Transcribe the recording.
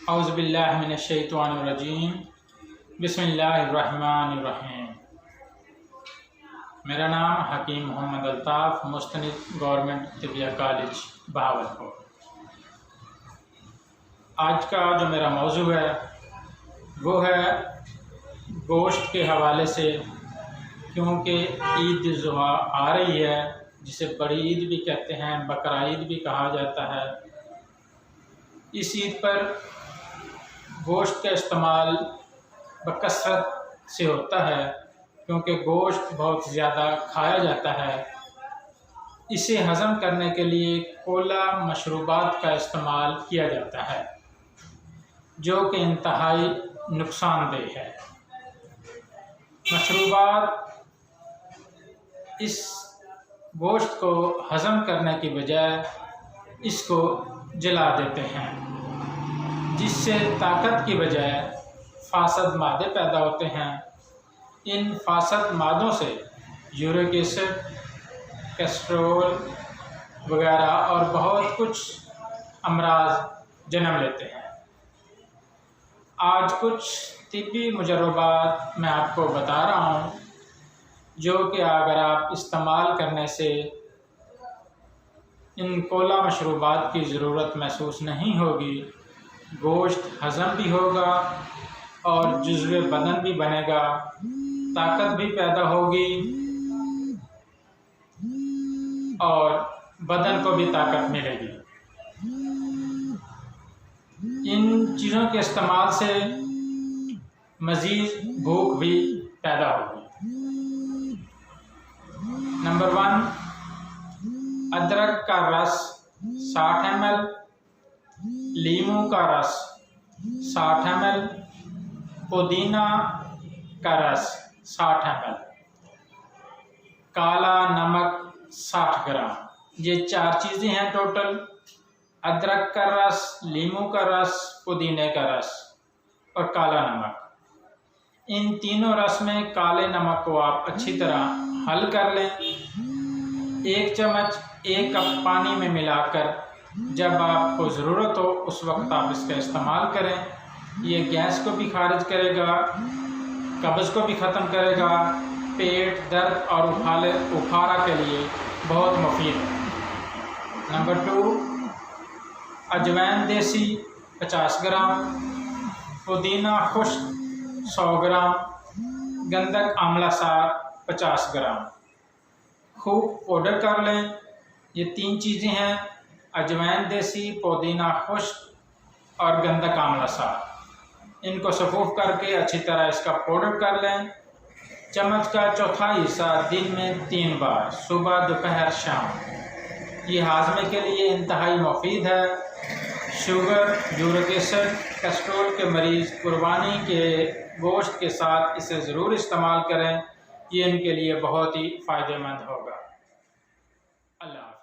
औज़ुबिल्लाहि मिनश्शैतानिर्रजीम बिस्मिल्लाहिर्रहमानिर्रहीम। मेरा नाम हकीम मोहम्मद अल्ताफ़, मुस्तनिद गवर्नमेंट तिबिया कॉलेज बहावलपुर। आज का जो मेरा मौजू है वो है गोश्त के हवाले से, क्योंकि ईद ज़ुहा आ रही है, जिसे बड़ी ईद भी कहते हैं, बकरा ईद भी कहा जाता है। इस ईद पर गोश्त का इस्तेमाल बकसरत से होता है, क्योंकि गोश्त बहुत ज़्यादा खाया जाता है। इसे हज़म करने के लिए कोला मशरूबात का इस्तेमाल किया जाता है, जो कि इंतहाई नुकसानदेह है। मशरूबात इस गोश्त को हज़म करने की बजाय इसको जला देते हैं, जिससे ताकत की बजाय फासद मादे पैदा होते हैं। इन फासद मादों से यूरिक एसिड, कोलेस्ट्रॉल वगैरह और बहुत कुछ अमराज जन्म लेते हैं। आज कुछ तिब्बी मुजर्रबात मैं आपको बता रहा हूँ, जो कि अगर आप इस्तेमाल करने से इन कोला मशरूबात की ज़रूरत महसूस नहीं होगी, गोश्त हज़म भी होगा और जुज़्वे बदन भी बनेगा, ताकत भी पैदा होगी और बदन को भी ताकत मिलेगी। इन चीज़ों के इस्तेमाल से मज़ीद भूख भी पैदा होगी। नंबर 1, अदरक का रस 60 ml, लीमू का रस 60 ml, पुदीना का रस 60 ml, काला नमक 60 ग्राम। ये 4 चीज़ें हैं टोटल: अदरक का रस, लीमू का रस, पुदीने का रस और काला नमक। इन तीनों रस में काले नमक को आप अच्छी तरह हल कर लें। 1 चम्मच 1 कप पानी में मिलाकर जब आपको ज़रूरत हो उस वक्त आप इसका इस्तेमाल करें। ये गैस को भी खारिज करेगा, कब्ज़ को भी ख़त्म करेगा, पेट दर्द और उफारा के लिए बहुत मुफीद है। नंबर 2, अजवाइन देसी 50 ग्राम, पुदीना खुश्क 100 ग्राम, गंधक आंवला सार 50 ग्राम। खूब पाउडर कर लें। ये 3 चीज़ें हैं: अजवाइन देसी, पुदीना खुश्क और गंधक आंवला सार। इनको सफूफ करके अच्छी तरह इसका पाउडर कर लें। चम्मच का चौथाई हिस्सा दिन में 3 बार, सुबह, दोपहर, शाम। ये हाजमे के लिए इंतहाई मुफीद है। शुगर, यूरिक एसिड, कोलेस्ट्रॉल के मरीज़ कुर्बानी के गोश्त के साथ इसे ज़रूर इस्तेमाल करें। ये इनके लिए बहुत ही फ़ायदेमंद होगा। अल्लाह।